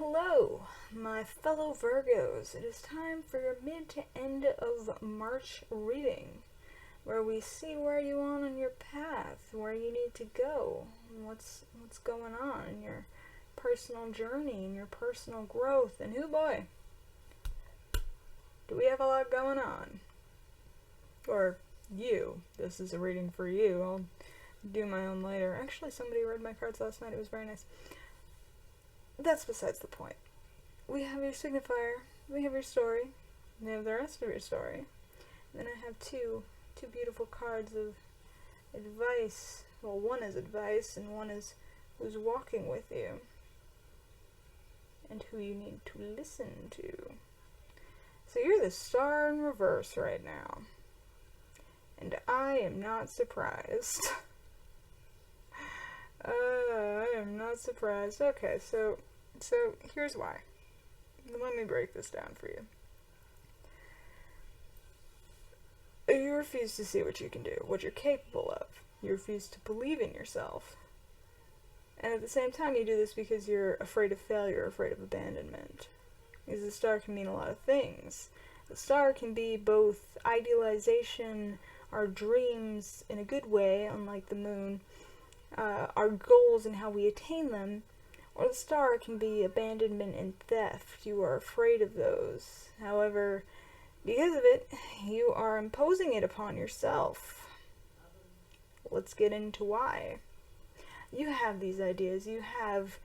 hello, my fellow Virgos. It is time for your mid to end of March reading, where we see where you are on your path, where you need to go, and what's going on in your personal journey, and your personal growth, and oh boy, do we have a lot going on. Or you. This is a reading for you. I'll do my own later. Actually, somebody read my cards last night. It was very nice. That's besides the point. We have your signifier, we have your story, we have the rest of your story. And then I have two beautiful cards of advice. Well, one is advice, and one is who's walking with you, and who you need to listen to. So you're the star in reverse right now. And I am not surprised. I am not surprised. Okay, so here's why. Let me break this down for you. You refuse to see what you can do, what you're capable of. You refuse to believe in yourself. And at the same time, you do this because you're afraid of failure, afraid of abandonment. Because the star can mean a lot of things. The star can be both idealization, our dreams in a good way, unlike the moon, our goals and how we attain them, or the star can be abandonment and theft. You are afraid of those. However, because of it, you are imposing it upon yourself. Let's get into why. You have these ideas, you have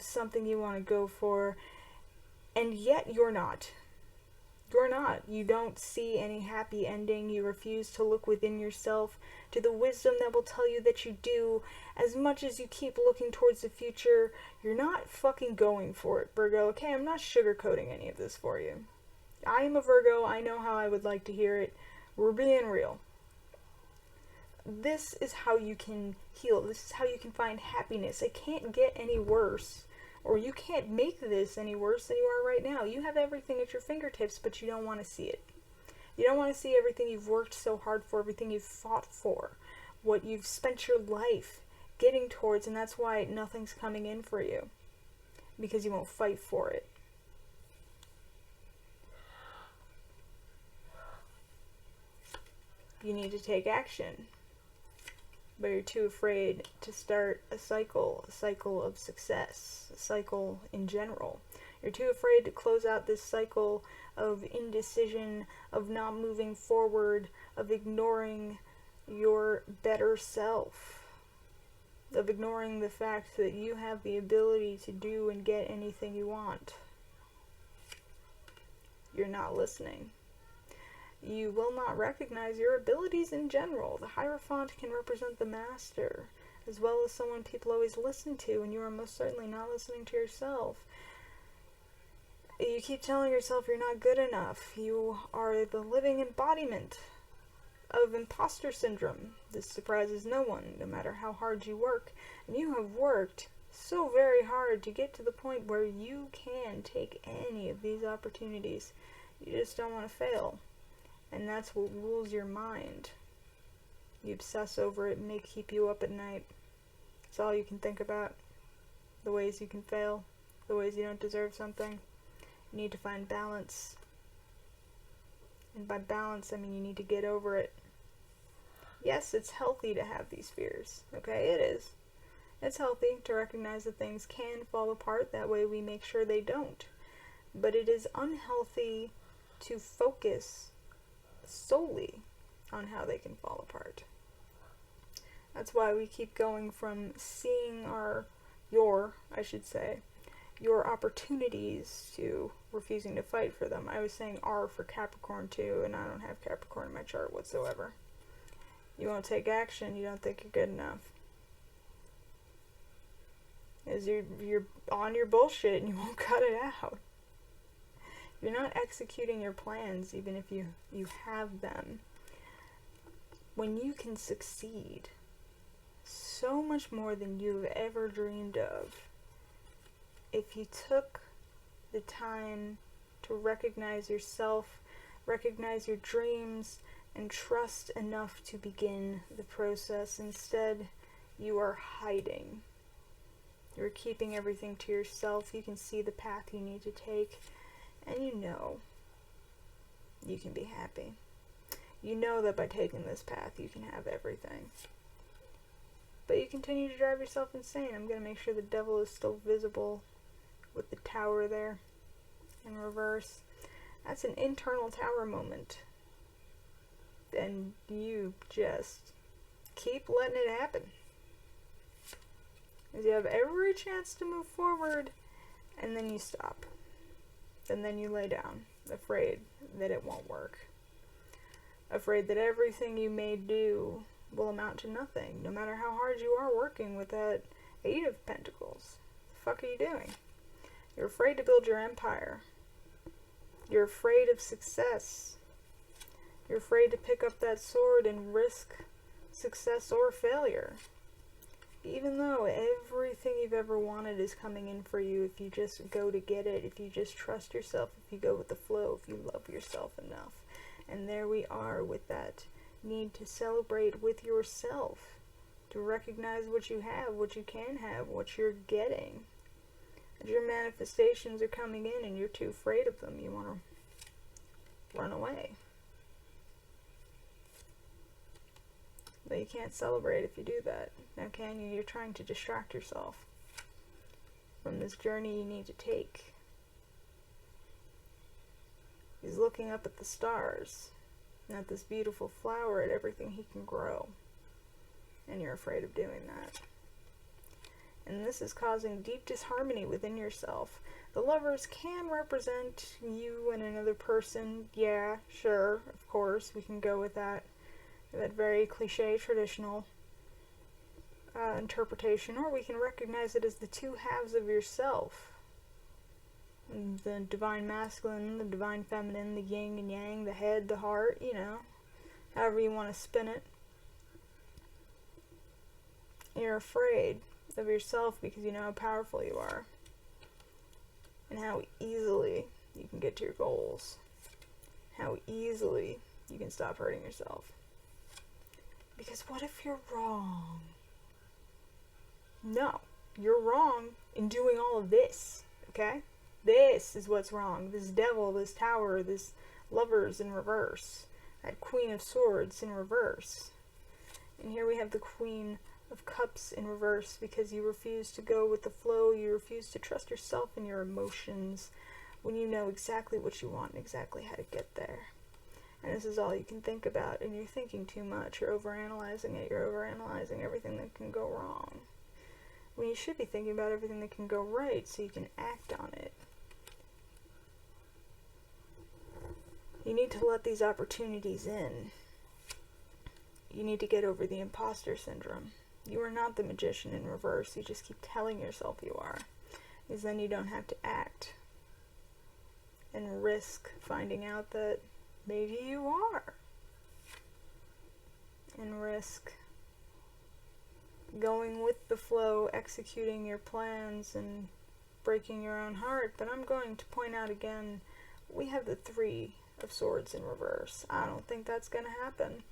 something you want to go for, and yet you're not. You're not. You don't see any happy ending. You refuse to look within yourself to the wisdom that will tell you that you do. As much as you keep looking towards the future, you're not fucking going for it, Virgo. Okay, I'm not sugarcoating any of this for you. I am a Virgo. I know how I would like to hear it. We're being real. This is how you can heal. This is how you can find happiness. It can't get any worse. Or you can't make this any worse than you are right now. You have everything at your fingertips, but you don't want to see it. You don't want to see everything you've worked so hard for, everything you've fought for, what you've spent your life getting towards, and that's why nothing's coming in for you. Because you won't fight for it. You need to take action. But you're too afraid to start a cycle of success, a cycle in general. You're too afraid to close out this cycle of indecision, of not moving forward, of ignoring your better self, of ignoring the fact that you have the ability to do and get anything you want. You're not listening. You will not recognize your abilities in general. The Hierophant can represent the master, as well as someone people always listen to, and you are most certainly not listening to yourself. You keep telling yourself you're not good enough. You are the living embodiment of imposter syndrome. This surprises no one, no matter how hard you work. And you have worked so very hard to get to the point where you can take any of these opportunities. You just don't want to fail. And that's what rules your mind. You obsess over it and they keep you up at night. It's all you can think about. The ways you can fail. The ways you don't deserve something. You need to find balance. And by balance, I mean you need to get over it. Yes, it's healthy to have these fears. Okay, it is. It's healthy to recognize that things can fall apart. That way we make sure they don't. But it is unhealthy to focus solely on how they can fall apart. That's why we keep going from seeing your opportunities to refusing to fight for them. I was saying R for Capricorn too, and I don't have Capricorn in my chart whatsoever. You won't take action, you don't think you're good enough. As you're on your bullshit and you won't cut it out. You're not executing your plans, even if you have them. When you can succeed so much more than you've ever dreamed of, if you took the time to recognize yourself, recognize your dreams, and trust enough to begin the process. Instead, you are hiding. You're keeping everything to yourself. You can see the path you need to take, and you know you can be happy. You know that by taking this path, you can have everything. But you continue to drive yourself insane. I'm going to make sure the devil is still visible with the tower there in reverse. That's an internal tower moment. And you just keep letting it happen. Because you have every chance to move forward, and then you stop. And then you lay down, afraid that it won't work. Afraid that everything you may do will amount to nothing, no matter how hard you are working with that Eight of Pentacles. What the fuck are you doing? You're afraid to build your empire. You're afraid of success. You're afraid to pick up that sword and risk success or failure. Even though everything you've ever wanted is coming in for you if you just go to get it, if you just trust yourself, if you go with the flow, if you love yourself enough. And there we are with that need to celebrate with yourself, to recognize what you have, what you can have, what you're getting. And your manifestations are coming in and you're too afraid of them. You want to run away. But you can't celebrate if you do that. Now can you? You're trying to distract yourself from this journey you need to take. He's looking up at the stars, and at this beautiful flower, at everything he can grow. And you're afraid of doing that. And this is causing deep disharmony within yourself. The lovers can represent you and another person. Yeah, sure, of course, we can go with that. That very cliche, traditional interpretation. Or we can recognize it as the two halves of yourself. The divine masculine, the divine feminine, the yin and yang, the head, the heart, you know, however you want to spin it. You're afraid of yourself because you know how powerful you are and how easily you can get to your goals, how easily you can stop hurting yourself. Because what if you're wrong? No, you're wrong in doing all of this, okay? This is what's wrong. This devil, this tower, this lovers in reverse. That Queen of Swords in reverse. And here we have the Queen of Cups in reverse because you refuse to go with the flow. You refuse to trust yourself and your emotions when you know exactly what you want and exactly how to get there. And this is all you can think about, and you're thinking too much. You're overanalyzing it. You're overanalyzing everything that can go wrong. When you should be thinking about everything that can go right so you can act on it. You need to let these opportunities in. You need to get over the imposter syndrome. You are not the magician in reverse. You just keep telling yourself you are. Because then you don't have to act and risk finding out that maybe you are. And risk going with the flow, executing your plans, and breaking your own heart. But I'm going to point out again, we have the Three of Swords in reverse. I don't think that's going to happen.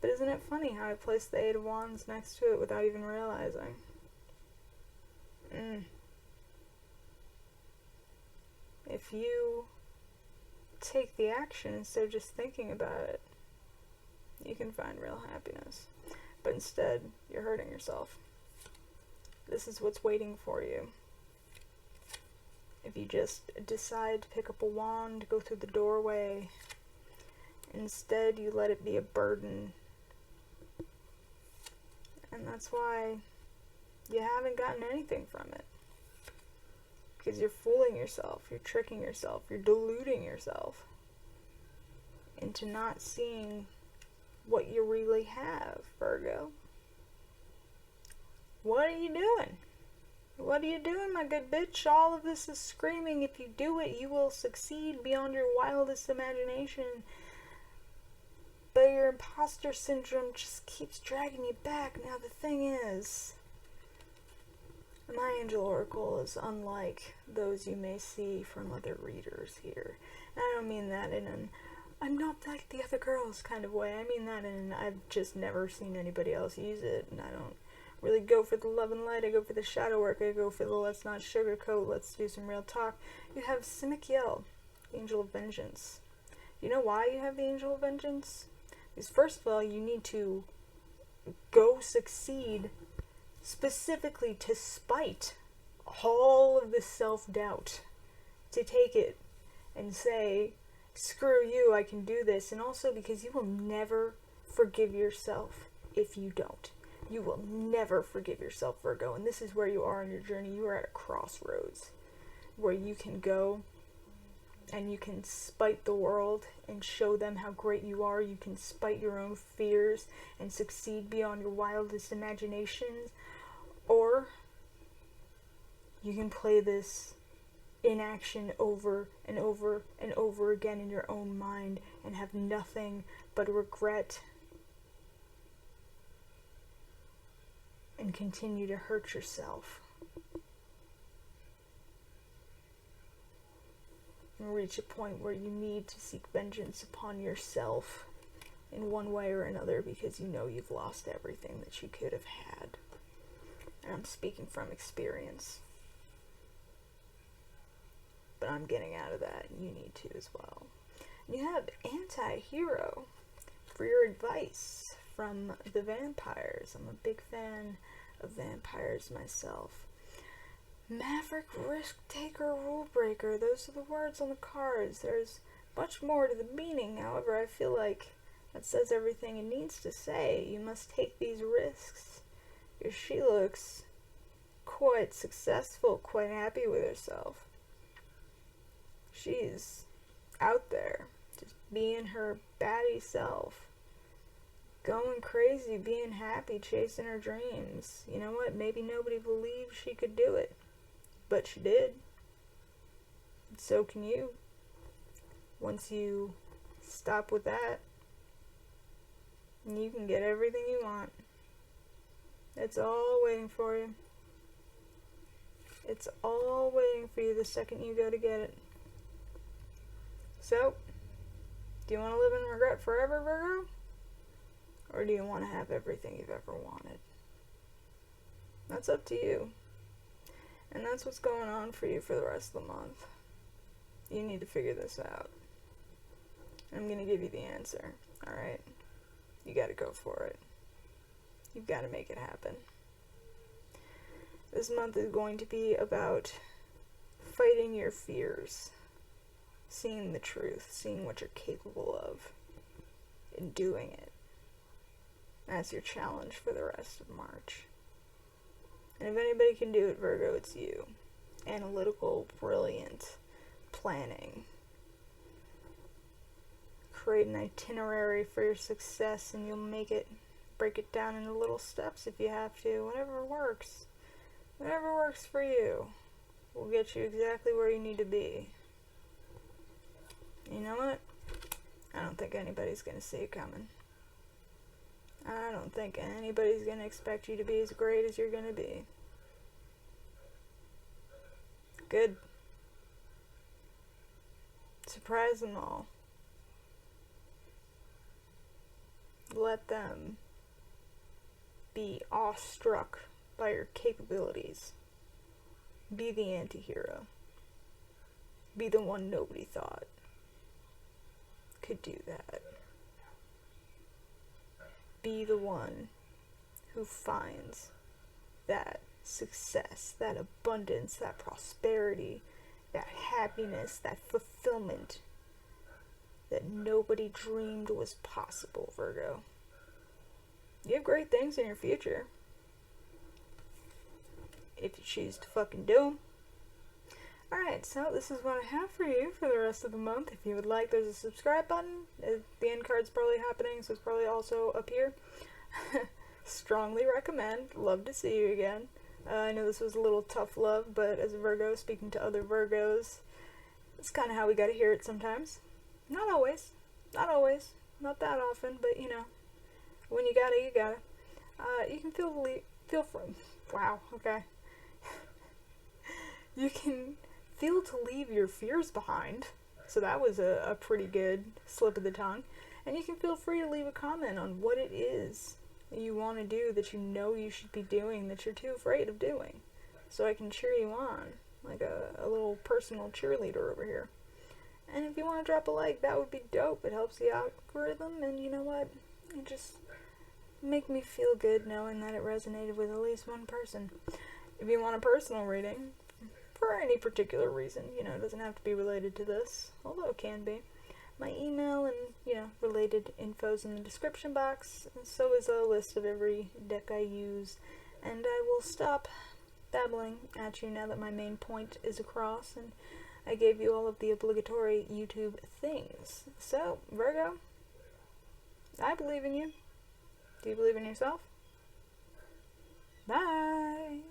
But isn't it funny how I placed the Eight of Wands next to it without even realizing? If you take the action instead of just thinking about it, you can find real happiness. But instead, you're hurting yourself. This is what's waiting for you. If you just decide to pick up a wand, go through the doorway, instead you let it be a burden. And that's why you haven't gotten anything from it. Because you're fooling yourself, you're tricking yourself, you're deluding yourself into not seeing what you really have, Virgo. What are you doing? What are you doing, my good bitch? All of this is screaming, if you do it, you will succeed beyond your wildest imagination. But your imposter syndrome just keeps dragging you back. Now the thing is, my Angel Oracle is unlike those you may see from other readers here. And I don't mean that in an I'm not like the other girls kind of way. I mean that in an I've just never seen anybody else use it, and I don't really go for the love and light. I go for the shadow work. I go for the let's not sugarcoat, let's do some real talk. You have Simikiel, the Angel of Vengeance. You know why you have the Angel of Vengeance? Because first of all, you need to go succeed specifically to spite all of the self-doubt. To take it and say, screw you, I can do this. And also because you will never forgive yourself if you don't. You will never forgive yourself, Virgo. And this is where you are on your journey. You are at a crossroads where you can go and you can spite the world and show them how great you are. You can spite your own fears and succeed beyond your wildest imaginations. Or you can play this inaction over and over and over again in your own mind and have nothing but regret and continue to hurt yourself. And reach a point where you need to seek vengeance upon yourself in one way or another because you know you've lost everything that you could have had. And I'm speaking from experience. But I'm getting out of that, and you need to as well. And you have Anti-Hero for your advice from the vampires. I'm a big fan of vampires myself. Maverick, Risk Taker, Rule Breaker. Those are the words on the cards. There's much more to the meaning. However, I feel like that says everything it needs to say. You must take these risks. Because she looks quite successful, quite happy with herself. She's out there, just being her baddie self. Going crazy, being happy, chasing her dreams. You know what? Maybe nobody believed she could do it. But she did. And so can you. Once you stop with that, you can get everything you want. It's all waiting for you. It's all waiting for you the second you go to get it. So, do you want to live in regret forever, Virgo? Or do you want to have everything you've ever wanted? That's up to you. And that's what's going on for you for the rest of the month. You need to figure this out. I'm going to give you the answer, alright? You got to go for it. You've got to make it happen. This month is going to be about fighting your fears. Seeing the truth, seeing what you're capable of, and doing it. That's your challenge for the rest of March. And if anybody can do it, Virgo, it's you. Analytical, brilliant planning. Create an itinerary for your success and you'll break it down into little steps if you have to. Whatever works. Whatever works for you will get you exactly where you need to be. You know what? I don't think anybody's gonna see it coming. I don't think anybody's gonna expect you to be as great as you're gonna be. Good. Surprise them all. Let them be awestruck by your capabilities. Be the anti-hero. Be the one nobody thought could do that. Be the one who finds that success, that abundance, that prosperity, that happiness, that fulfillment that nobody dreamed was possible, Virgo. You have great things in your future. If you choose to fucking do them. Alright, so this is what I have for you for the rest of the month. If you would like, there's a subscribe button. The end card's probably happening, so it's probably also up here. Strongly recommend. Love to see you again. I know this was a little tough love, but as a Virgo, speaking to other Virgos, it's kind of how we gotta hear it sometimes. Not always. Not always. Not that often, but you know. When you got it, you got it. You can feel from... Wow, okay. You can feel to leave your fears behind. So that was a pretty good slip of the tongue. And you can feel free to leave a comment on what it is that you want to do, that you know you should be doing, that you're too afraid of doing, so I can cheer you on, like a little personal cheerleader over here. And if you want to drop a like, that would be dope. It helps the algorithm, and you know what? It just make me feel good knowing that it resonated with at least one person. If you want a personal reading, for any particular reason, you know, it doesn't have to be related to this, although it can be. My email and, you know, related info's in the description box, and so is a list of every deck I use. And I will stop babbling at you now that my main point is across, and I gave you all of the obligatory YouTube things. So, Virgo, I believe in you. Do you believe in yourself? Bye!